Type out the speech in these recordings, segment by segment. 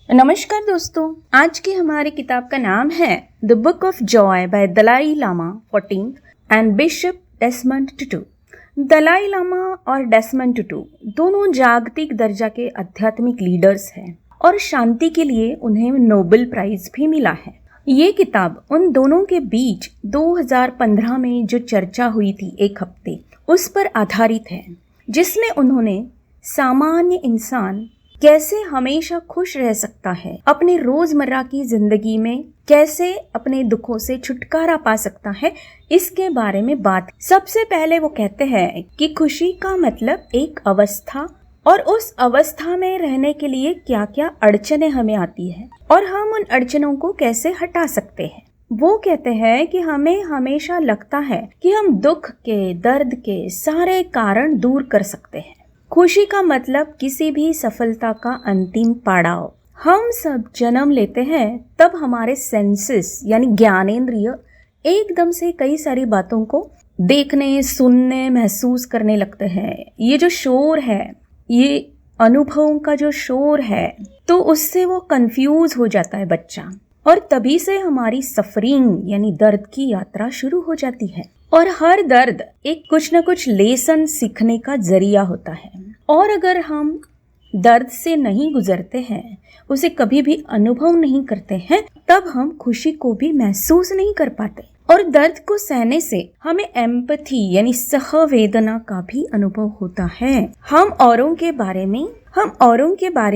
नमस्कार दोस्तों, आज की हमारी किताब का नाम है the book of joy by Dalai Lama 14 and Bishop Desmond Tutu. Dalai Lama और डेसमंड टुटू दोनों जागतिक दर्जा के आध्यात्मिक लीडर्स हैं और शांति के लिए उन्हें नोबेल प्राइज भी मिला है। ये किताब उन दोनों के बीच 2015 में जो चर्चा हुई थी एक हफ्ते, उस पर आधारित है, जिसमें उन्होंने सामान्य इंसान कैसे हमेशा खुश रह सकता है, अपने रोजमर्रा की जिंदगी में कैसे अपने दुखों से छुटकारा पा सकता है, इसके बारे में बात। सबसे पहले वो कहते हैं कि खुशी का मतलब एक अवस्था और उस अवस्था में रहने के लिए क्या क्या अड़चनें हमें आती है और हम उन अड़चनों को कैसे हटा सकते हैं। वो कहते हैं कि हमें हमेशा लगता है कि हम दुख के, दर्द के सारे कारण दूर कर सकते हैं। खुशी का मतलब किसी भी सफलता का अंतिम पड़ाव। हम सब जन्म लेते हैं तब हमारे सेंसेस यानी ज्ञानेंद्रिय एकदम से कई सारी बातों को देखने, सुनने, महसूस करने लगते हैं। ये जो शोर है, ये अनुभवों का जो शोर है, तो उससे वो कंफ्यूज हो जाता है बच्चा, और तभी से हमारी सफरिंग यानी दर्द की यात्रा शुरू हो जाती है। और हर दर्द एक कुछ न कुछ लेसन सीखने का जरिया होता है, और अगर हम दर्द से नहीं गुजरते हैं, उसे कभी भी अनुभव नहीं करते हैं, तब हम खुशी को भी महसूस नहीं कर पाते। और दर्द को सहने से हमें एम्पैथी यानी सहवेदना का भी अनुभव होता है। हम औरों के बारे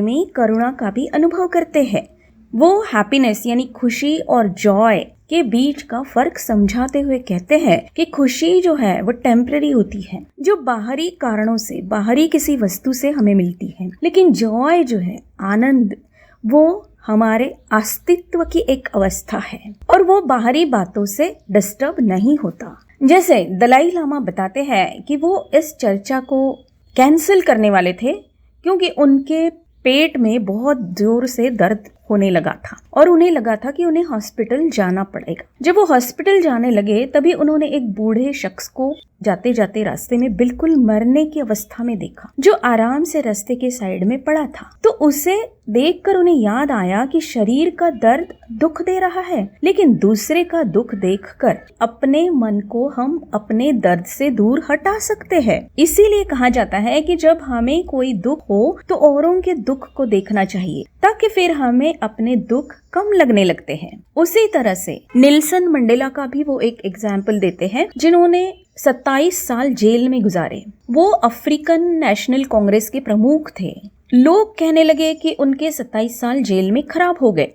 में करुणा का भी अनुभव करते हैं। वो हैप्पीनेस यानी खुशी और जॉय के बीच का फर्क समझाते हुए कहते हैं कि खुशी जो है वो टेम्पररी होती है, जो बाहरी कारणों से, बाहरी किसी वस्तु से हमें मिलती है, लेकिन जॉय जो है, आनंद, वो हमारे अस्तित्व की एक अवस्था है और वो बाहरी बातों से डिस्टर्ब नहीं होता। जैसे दलाई लामा बताते हैं कि वो इस चर्चा को कैंसिल करने वाले थे क्योंकि उनके पेट में बहुत जोर से दर्द होने लगा था और उन्हें लगा था कि उन्हें हॉस्पिटल जाना पड़ेगा। जब वो हॉस्पिटल जाने लगे तभी उन्होंने एक बूढ़े शख्स को जाते जाते रास्ते में बिल्कुल मरने की अवस्था में देखा, जो आराम से रास्ते के साइड में पड़ा था। तो उसे देखकर उन्हें याद आया कि शरीर का दर्द दुख दे रहा है, लेकिन दूसरे का दुख देखकर अपने मन को हम अपने दर्द से दूर हटा सकते हैं। इसीलिए कहा जाता है कि जब हमें कोई दुख हो तो औरों के दुख को देखना चाहिए, ताकि फिर हमें अपने दुख कम लगने लगते हैं। उसी तरह से नेल्सन मंडेला का भी वो एक एग्जाम्पल देते हैं, जिन्होंने 27 साल जेल में गुजारे। वो अफ्रीकन नेशनल कांग्रेस के प्रमुख थे। लोग कहने लगे कि उनके 27 साल जेल में खराब हो गए,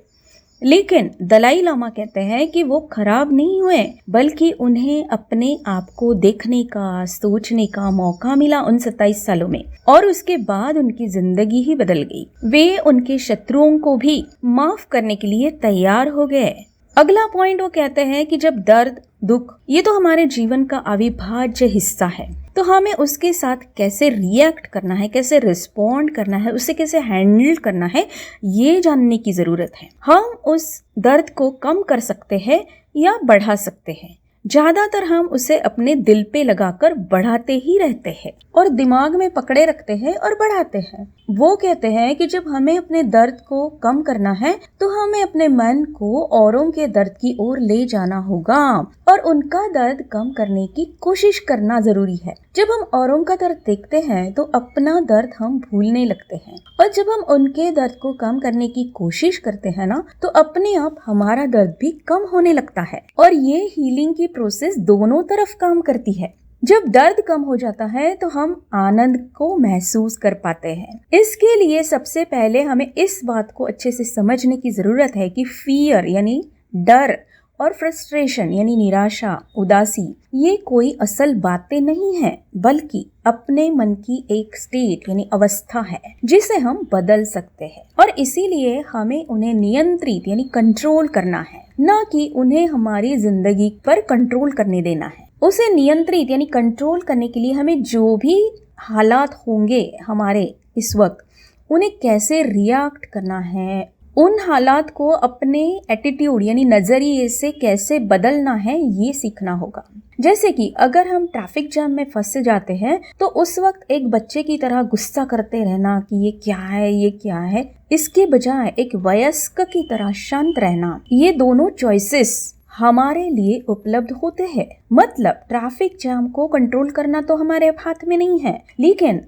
लेकिन दलाई लामा कहते हैं कि वो खराब नहीं हुए, बल्कि उन्हें अपने आप को देखने का, सोचने का मौका मिला उन 27 सालों में, और उसके बाद उनकी जिंदगी ही बदल गई। वे उनके शत्रुओं को भी माफ करने के लिए तैयार हो गए। अगला पॉइंट वो कहते हैं कि जब दर्द, दुख, ये तो हमारे जीवन का अविभाज्य हिस्सा है, तो हमें उसके साथ कैसे रिएक्ट करना है, कैसे रिस्पॉन्ड करना है, उसे कैसे हैंडल करना है, ये जानने की जरूरत है। हम उस दर्द को कम कर सकते हैं या बढ़ा सकते हैं। ज्यादातर हम उसे अपने दिल पे लगाकर बढ़ाते ही रहते हैं और दिमाग में पकड़े रखते हैं और बढ़ाते हैं। वो कहते हैं कि जब हमें अपने दर्द को कम करना है तो हमें अपने मन को औरों के दर्द की ओर ले जाना होगा और उनका दर्द कम करने की कोशिश करना जरूरी है। जब हम औरों का दर्द देखते हैं तो अपना दर्द हम भूलने लगते हैं, और जब हम उनके दर्द को कम करने की कोशिश करते हैं ना, तो अपने आप हमारा दर्द भी कम होने लगता है। और ये हीलिंग की प्रोसेस दोनों तरफ काम करती है। जब दर्द कम हो जाता है तो हम आनंद को महसूस कर पाते हैं। इसके लिए सबसे पहले हमें इस बात को अच्छे से समझने की जरूरत है कि फियर यानी डर और फ्रस्ट्रेशन यानी निराशा, उदासी, ये कोई असल बातें नहीं है, बल्कि अपने मन की एक स्टेट यानी अवस्था है, जिसे हम बदल सकते हैं। और इसीलिए हमें उन्हें नियंत्रित यानी कंट्रोल करना है, न कि उन्हें हमारी जिंदगी पर कंट्रोल करने देना है। उसे नियंत्रित यानी कंट्रोल करने के लिए हमें जो भी हालात होंगे हमारे इस वक्त, उन्हें कैसे रिएक्ट करना है, उन हालात को अपने एटीट्यूड यानी नजरिए से कैसे बदलना है ये सीखना होगा। जैसे कि अगर हम ट्रैफिक जाम में फंस जाते हैं तो उस वक्त एक बच्चे की तरह गुस्सा करते रहना कि ये क्या है, ये क्या है, इसके बजाय एक वयस्क की तरह शांत रहना, ये दोनों चॉइसेस हमारे लिए उपलब्ध होते हैं। मतलब ट्रैफिक जाम को कंट्रोल करना तो हमारे हाथ में नहीं है, लेकिन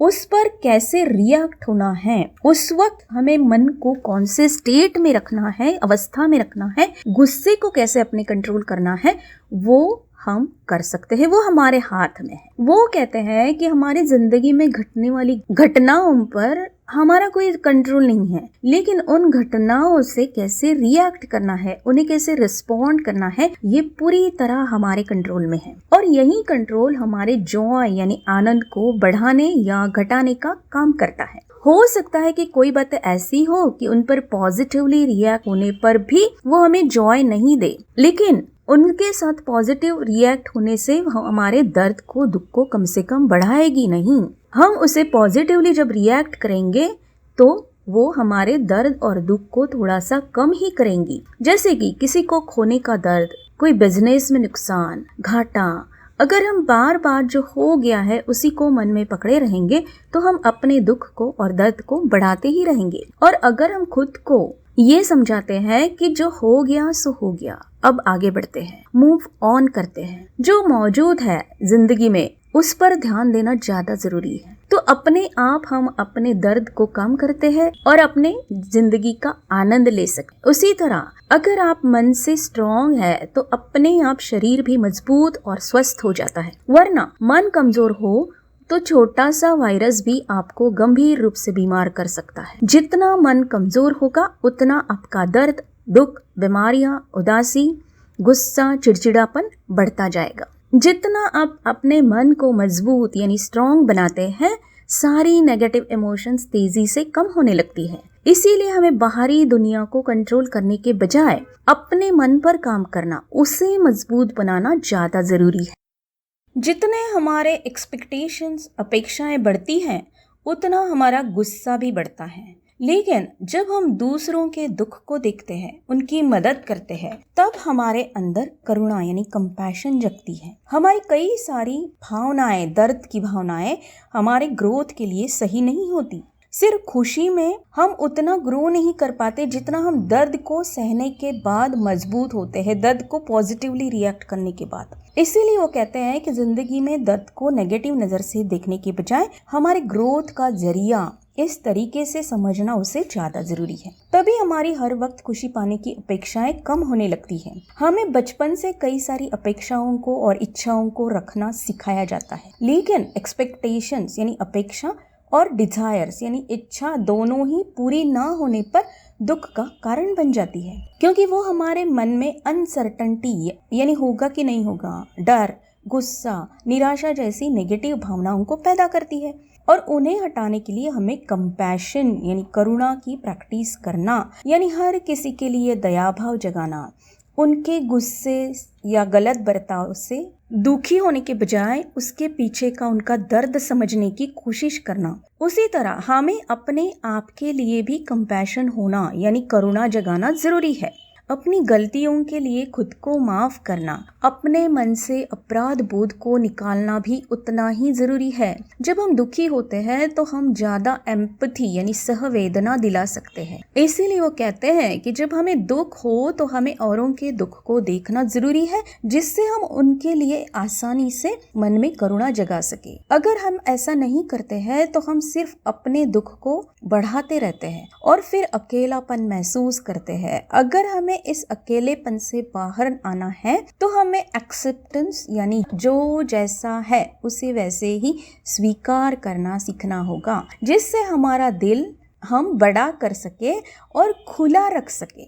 उस पर कैसे रिएक्ट होना है, उस वक्त हमें मन को कौन से स्टेट में रखना है, अवस्था में रखना है, गुस्से को कैसे अपने कंट्रोल करना है, वो हम कर सकते हैं, वो हमारे हाथ में है। वो कहते हैं कि हमारी जिंदगी में घटने वाली घटनाओं पर हमारा कोई कंट्रोल नहीं है, लेकिन उन घटनाओं से कैसे रिएक्ट करना है, उन्हें कैसे रिस्पॉन्ड करना है, ये पूरी तरह हमारे कंट्रोल में है। और यही कंट्रोल हमारे जॉय यानी आनंद को बढ़ाने या घटाने का काम करता है। हो सकता है कि कोई बात ऐसी हो कि उन पर पॉजिटिवली रिएक्ट होने पर भी वो हमें जॉय नहीं दे, लेकिन उनके साथ पॉजिटिव रिएक्ट होने से हमारे दर्द को, दुख को कम से कम बढ़ाएगी नहीं। हम उसे पॉजिटिवली जब रिएक्ट करेंगे तो वो हमारे दर्द और दुख को थोड़ा सा कम ही करेंगी। जैसे कि किसी को खोने का दर्द, कोई बिजनेस में नुकसान, घाटा, अगर हम बार बार जो हो गया है उसी को मन में पकड़े रहेंगे तो हम अपने दुख को और दर्द को बढ़ाते ही रहेंगे। और अगर हम खुद को ये समझाते हैं कि जो हो गया सो हो गया, अब आगे बढ़ते हैं, मूव ऑन करते हैं, जो मौजूद है जिंदगी में उस पर ध्यान देना ज्यादा जरूरी है, तो अपने आप हम अपने दर्द को कम करते हैं और अपने जिंदगी का आनंद ले सके। उसी तरह अगर आप मन से स्ट्रॉन्ग है तो अपने आप शरीर भी मजबूत और स्वस्थ हो जाता है। वरना मन कमजोर हो तो छोटा सा वायरस भी आपको गंभीर रूप से बीमार कर सकता है। जितना मन कमजोर होगा उतना आपका दर्द, दुख, बीमारियां, उदासी, गुस्सा, चिड़चिड़ापन बढ़ता जाएगा। जितना आप अपने मन को मजबूत यानी स्ट्रॉन्ग बनाते हैं, सारी नेगेटिव इमोशंस तेजी से कम होने लगती है। इसीलिए हमें बाहरी दुनिया को कंट्रोल करने के बजाय अपने मन पर काम करना, उसे मजबूत बनाना ज्यादा जरूरी है। जितने हमारे एक्सपेक्टेशंस, अपेक्षाएं बढ़ती हैं, उतना हमारा गुस्सा भी बढ़ता है। लेकिन जब हम दूसरों के दुख को देखते हैं, उनकी मदद करते हैं, तब हमारे अंदर करुणा यानी कंपैशन जगती है। हमारी कई सारी भावनाएं, दर्द की भावनाएं हमारे ग्रोथ के लिए सही नहीं होती। सिर्फ खुशी में हम उतना ग्रो नहीं कर पाते जितना हम दर्द को सहने के बाद मजबूत होते हैं, दर्द को पॉजिटिवली रिएक्ट करने के बाद। इसीलिए वो कहते हैं कि जिंदगी में दर्द को नेगेटिव नजर से देखने के बजाय हमारे ग्रोथ का जरिया इस तरीके से समझना उसे ज्यादा जरूरी है। तभी हमारी हर वक्त खुशी पाने की अपेक्षाएं कम होने लगती हैं। हमें बचपन से कई सारी अपेक्षाओं को और इच्छाओं को रखना सिखाया जाता है, लेकिन एक्सपेक्टेशंस यानी अपेक्षा और डिजायर्स यानी इच्छा दोनों ही पूरी ना होने पर दुख का कारण बन जाती है, क्योंकि वो हमारे मन में अनसर्टेनिटी यानी होगा कि नहीं होगा, डर, गुस्सा, निराशा जैसी नेगेटिव भावनाओं को पैदा करती है। और उन्हें हटाने के लिए हमें कंपैशन यानी करुणा की प्रैक्टिस करना, यानी हर किसी के लिए दया भाव जगाना, उनके गुस्से या गलत बर्ताव से दुखी होने के बजाय उसके पीछे का उनका दर्द समझने की कोशिश करना। उसी तरह हमें अपने आप के लिए भी कंपैशन होना यानी करुणा जगाना जरूरी है। अपनी गलतियों के लिए खुद को माफ करना, अपने मन से अपराध बोध को निकालना भी उतना ही जरूरी है। जब हम दुखी होते हैं तो हम ज्यादा एम्पैथी यानी सहवेदना दिला सकते हैं। इसीलिए वो कहते हैं कि जब हमें दुख हो तो हमें औरों के दुख को देखना जरूरी है, जिससे हम उनके लिए आसानी से मन में करुणा जगा सके। अगर हम ऐसा नहीं करते हैं तो हम सिर्फ अपने दुख को बढ़ाते रहते हैं और फिर अकेलापन महसूस करते हैं। अगर हमें इस अकेलेपन से बाहर आना है तो हमें एक्सेप्टेंस यानी जो जैसा है उसे वैसे ही स्वीकार करना सीखना होगा, जिससे हमारा दिल हम बड़ा कर सके और खुला रख सके।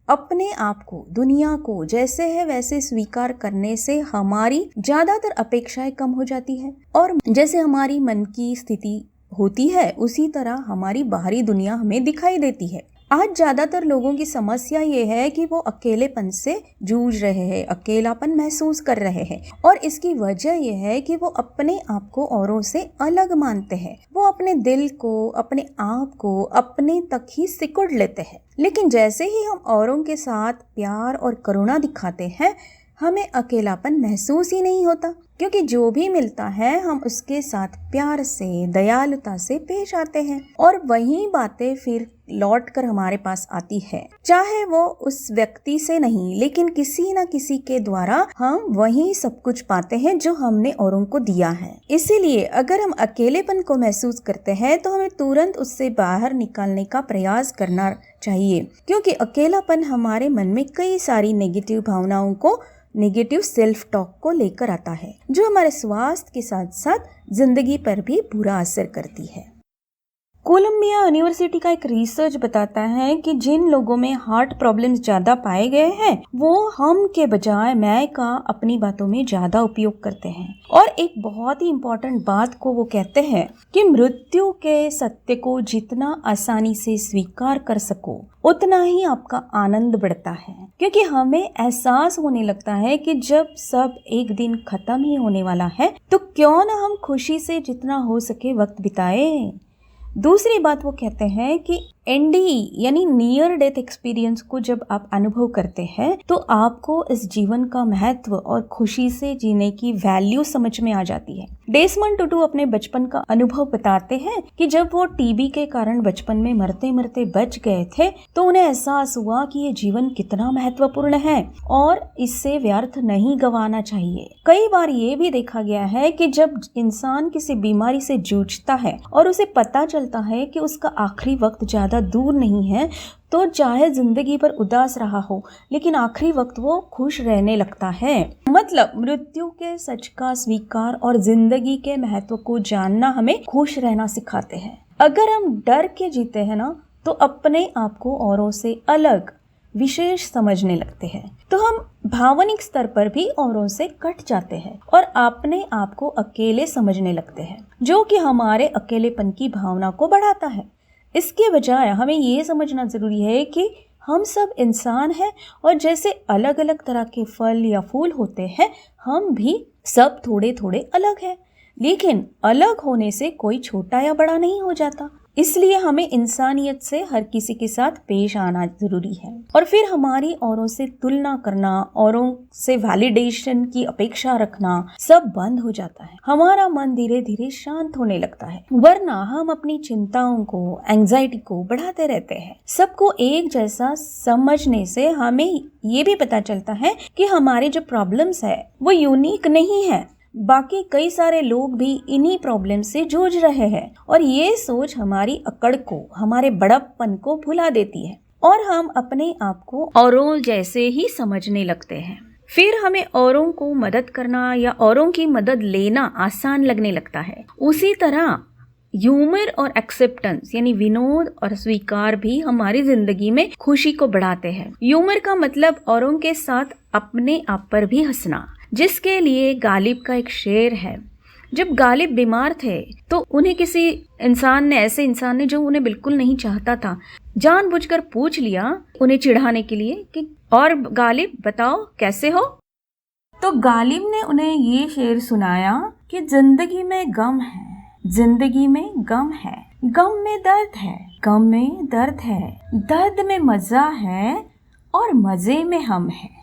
अपने आप को, दुनिया को जैसे है वैसे स्वीकार करने से हमारी ज्यादातर अपेक्षाएं कम हो जाती है, और जैसे हमारी मन की स्थिति होती है उसी तरह हमारी बाहरी दुनिया हमें दिखाई देती है। आज ज़्यादातर लोगों की समस्या ये है कि वो अकेलेपन से जूझ रहे हैं, अकेलापन महसूस कर रहे हैं, और इसकी वजह ये है कि वो अपने आप को औरों से अलग मानते हैं। वो अपने दिल को, अपने आप को अपने तक ही सिकुड़ लेते हैं। लेकिन जैसे ही हम औरों के साथ प्यार और करुणा दिखाते हैं, हमें अकेलापन महसूस ही नहीं होता, क्योंकि जो भी मिलता है हम उसके साथ प्यार से, दयालुता से पेश आते हैं, और वही बातें फिर लौट कर हमारे पास आती है। चाहे वो उस व्यक्ति से नहीं, लेकिन किसी न किसी के द्वारा हम वही सब कुछ पाते हैं जो हमने औरों को दिया है। इसीलिए अगर हम अकेलेपन को महसूस करते हैं तो हमें तुरंत उससे बाहर निकालने का प्रयास करना चाहिए, क्योंकि अकेलापन हमारे मन में कई सारी नेगेटिव भावनाओं को, नेगेटिव सेल्फ टॉक को लेकर आता है, जो हमारे स्वास्थ्य के साथ साथ जिंदगी पर भी बुरा असर करती है। कोलंबिया यूनिवर्सिटी का एक रिसर्च बताता है कि जिन लोगों में हार्ट प्रॉब्लम्स ज्यादा पाए गए हैं, वो हम के बजाय मैं का अपनी बातों में ज्यादा उपयोग करते हैं। और एक बहुत ही इम्पोर्टेंट बात को वो कहते हैं कि मृत्यु के सत्य को जितना आसानी से स्वीकार कर सको, उतना ही आपका आनंद बढ़ता है, क्योंकि हमें एहसास होने लगता है कि जब सब एक दिन खत्म ही होने वाला है, तो क्यों ना हम खुशी से जितना हो सके वक्त बिताए। दूसरी बात वो कहते हैं कि एनडी यानी नियर डेथ एक्सपीरियंस को जब आप अनुभव करते हैं, तो आपको इस जीवन का महत्व और खुशी से जीने की वैल्यू समझ में आ जाती है। डेसमंड टुटू अपने बचपन का अनुभव बताते हैं कि जब वो टीबी के कारण बचपन में मरते मरते बच गए थे, तो उन्हें एहसास हुआ कि ये जीवन कितना महत्वपूर्ण है और इससे व्यर्थ नहीं गंवाना चाहिए। कई बार ये भी देखा गया है कि जब इंसान किसी बीमारी से जूझता है और उसे पता चलता है कि उसका आखिरी वक्त ज्यादा दूर नहीं है, तो चाहे जिंदगी पर उदास रहा हो, लेकिन आखिरी वक्त वो खुश रहने लगता है। मतलब मृत्यु के सच का स्वीकार और जिंदगी के महत्व को जानना हमें खुश रहना सिखाते हैं। अगर हम डर के जीते हैं ना, तो अपने आप को औरों से अलग, विशेष समझने लगते हैं, तो हम भावनिक स्तर पर भी औरों से कट जाते हैं और अपने आप को अकेले समझने लगते हैं, जो कि हमारे अकेलेपन की भावना को बढ़ाता है। इसके बजाय हमें ये समझना जरूरी है कि हम सब इंसान हैं, और जैसे अलग अलग तरह के फल या फूल होते हैं, हम भी सब थोड़े थोड़े अलग हैं, लेकिन अलग होने से कोई छोटा या बड़ा नहीं हो जाता। इसलिए हमें इंसानियत से हर किसी के साथ पेश आना जरूरी है, और फिर हमारी औरों से तुलना करना, औरों से वैलिडेशन की अपेक्षा रखना सब बंद हो जाता है। हमारा मन धीरे धीरे शांत होने लगता है, वरना हम अपनी चिंताओं को, एंजाइटी को बढ़ाते रहते हैं। सबको एक जैसा समझने से हमें ये भी पता चलता है कि हमारे जो प्रॉब्लम्स है वो यूनिक नहीं है, बाकी कई सारे लोग भी इन्हीं प्रॉब्लम से जूझ रहे हैं, और ये सोच हमारी अकड़ को, हमारे बड़प्पन को भुला देती है, और हम अपने आप को औरों जैसे ही समझने लगते हैं। फिर हमें औरों को मदद करना या औरों की मदद लेना आसान लगने लगता है। उसी तरह ह्यूमर और एक्सेप्टेंस यानी विनोद और स्वीकार भी हमारी जिंदगी में खुशी को बढ़ाते हैं। ह्यूमर का मतलब औरों के साथ अपने आप पर भी हंसना, जिसके लिए गालिब का एक शेर है। जब गालिब बीमार थे तो उन्हें किसी ऐसे इंसान ने जो उन्हें बिल्कुल नहीं चाहता था, जानबूझकर पूछ लिया उन्हें चिढ़ाने के लिए कि और गालिब बताओ कैसे हो। तो गालिब ने उन्हें ये शेर सुनाया कि जिंदगी में गम है, जिंदगी में गम है, गम में दर्द है, गम में दर्द है, दर्द में मजा है और मजे में हम है।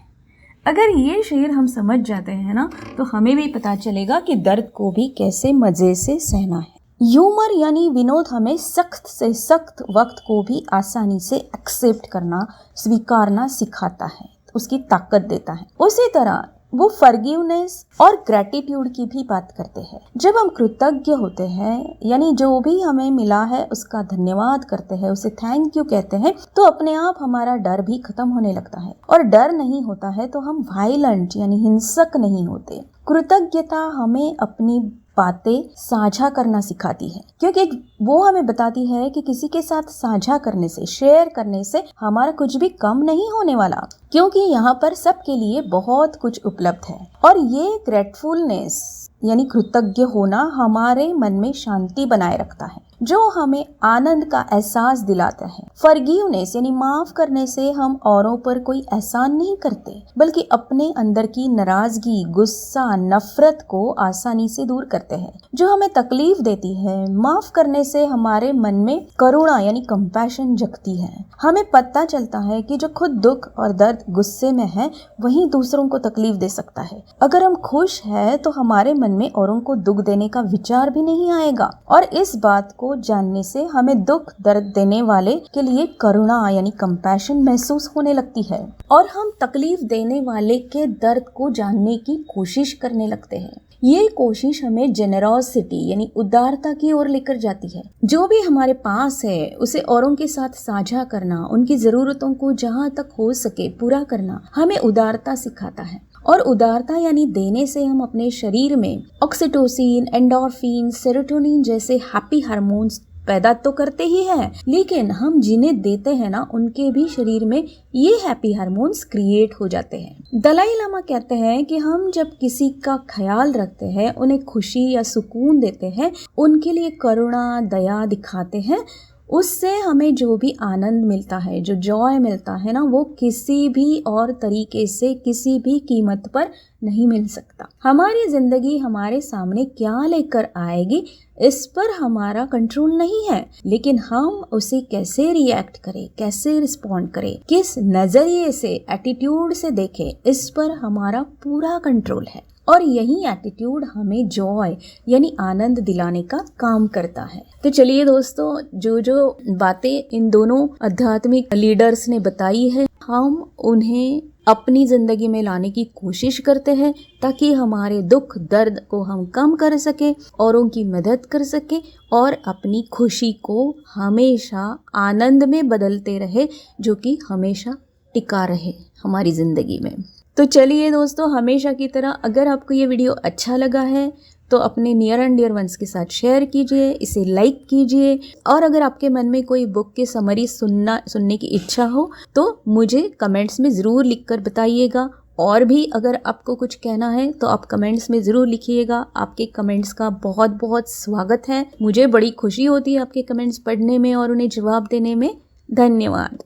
अगर ये शेर हम समझ जाते हैं ना, तो हमें भी पता चलेगा कि दर्द को भी कैसे मजे से सहना है। ह्यूमर यानी विनोद हमें सख्त से सख्त वक्त को भी आसानी से एक्सेप्ट करना, स्वीकारना सिखाता है, उसकी ताकत देता है। उसी तरह वो फॉरगिवनेस और ग्रैटिट्यूड की भी बात करते हैं। जब हम कृतज्ञ होते हैं, यानी जो भी हमें मिला है उसका धन्यवाद करते हैं, उसे थैंक यू कहते हैं, तो अपने आप हमारा डर भी खत्म होने लगता है। और डर नहीं होता है तो हम वायलेंट यानी हिंसक नहीं होते। कृतज्ञता हमें अपनी बातें साझा करना सिखाती है, क्योंकि वो हमें बताती है कि किसी के साथ साझा करने से, शेयर करने से हमारा कुछ भी कम नहीं होने वाला, क्योंकि यहाँ पर सबके लिए बहुत कुछ उपलब्ध है। और ये ग्रेटफुलनेस यानी कृतज्ञ होना हमारे मन में शांति बनाए रखता है, जो हमें आनंद का एहसास दिलाता है। फॉरगिवनेस यानी माफ करने से हम औरों पर कोई एहसान नहीं करते, बल्कि अपने अंदर की नाराजगी, गुस्सा, नफरत को आसानी से दूर करते हैं। जो हमें तकलीफ देती है, माफ करने से हमारे मन में करुणा यानी कंपैशन जगती है। हमें पता चलता है कि जो खुद दुख और दर्द गुस्से में है, वही दूसरों को तकलीफ दे सकता है। अगर हम खुश है तो हमारे मन में औरों को दुख देने का विचार भी नहीं आएगा, और इस बात को जानने से हमें दुख दर्द देने वाले के लिए करुणा यानी कंपैशन महसूस होने लगती है, और हम तकलीफ देने वाले के दर्द को जानने की कोशिश करने लगते हैं। ये कोशिश हमें जेनरोसिटी यानी उदारता की ओर लेकर जाती है। जो भी हमारे पास है उसे औरों के साथ साझा करना, उनकी जरूरतों को जहाँ तक हो सके पूरा करना हमें उदारता सिखाता है। और उदारता यानी देने से हम अपने शरीर में ऑक्सीटोसिन, एंडोर्फिन, सेरोटोनिन जैसे हैप्पी हार्मोन्स पैदा तो करते ही हैं, लेकिन हम जिन्हें देते हैं ना, उनके भी शरीर में ये हैप्पी हार्मोन्स क्रिएट हो जाते हैं। दलाई लामा कहते हैं कि हम जब किसी का ख्याल रखते हैं, उन्हें खुशी या सुकून देते हैं, उनके लिए करुणा, दया दिखाते हैं, उससे हमें जो भी आनंद मिलता है, जो जॉय मिलता है ना, वो किसी भी और तरीके से, किसी भी कीमत पर नहीं मिल सकता। हमारी जिंदगी हमारे सामने क्या लेकर आएगी, इस पर हमारा कंट्रोल नहीं है, लेकिन हम उसे कैसे रिएक्ट करें, कैसे रिस्पॉन्ड करें, किस नजरिए से, एटीट्यूड से देखें, इस पर हमारा पूरा कंट्रोल है। और यही एटीट्यूड हमें जॉय यानी आनंद दिलाने का काम करता है। तो चलिए दोस्तों, जो जो बातें इन दोनों आध्यात्मिक लीडर्स ने बताई है, हम उन्हें अपनी जिंदगी में लाने की कोशिश करते हैं, ताकि हमारे दुख दर्द को हम कम कर सके, औरों की मदद कर सके, और अपनी खुशी को हमेशा आनंद में बदलते रहे, जो कि हमेशा टिका रहे हमारी जिंदगी में। तो चलिए दोस्तों, हमेशा की तरह अगर आपको ये वीडियो अच्छा लगा है तो अपने नियर एंड डियर वंस के साथ शेयर कीजिए, इसे लाइक कीजिए, और अगर आपके मन में कोई बुक के समरी सुनने की इच्छा हो तो मुझे कमेंट्स में ज़रूर लिखकर बताइएगा। और भी अगर आपको कुछ कहना है तो आप कमेंट्स में ज़रूर लिखिएगा। आपके कमेंट्स का बहुत बहुत स्वागत है। मुझे बड़ी खुशी होती है आपके कमेंट्स पढ़ने में और उन्हें जवाब देने में। धन्यवाद।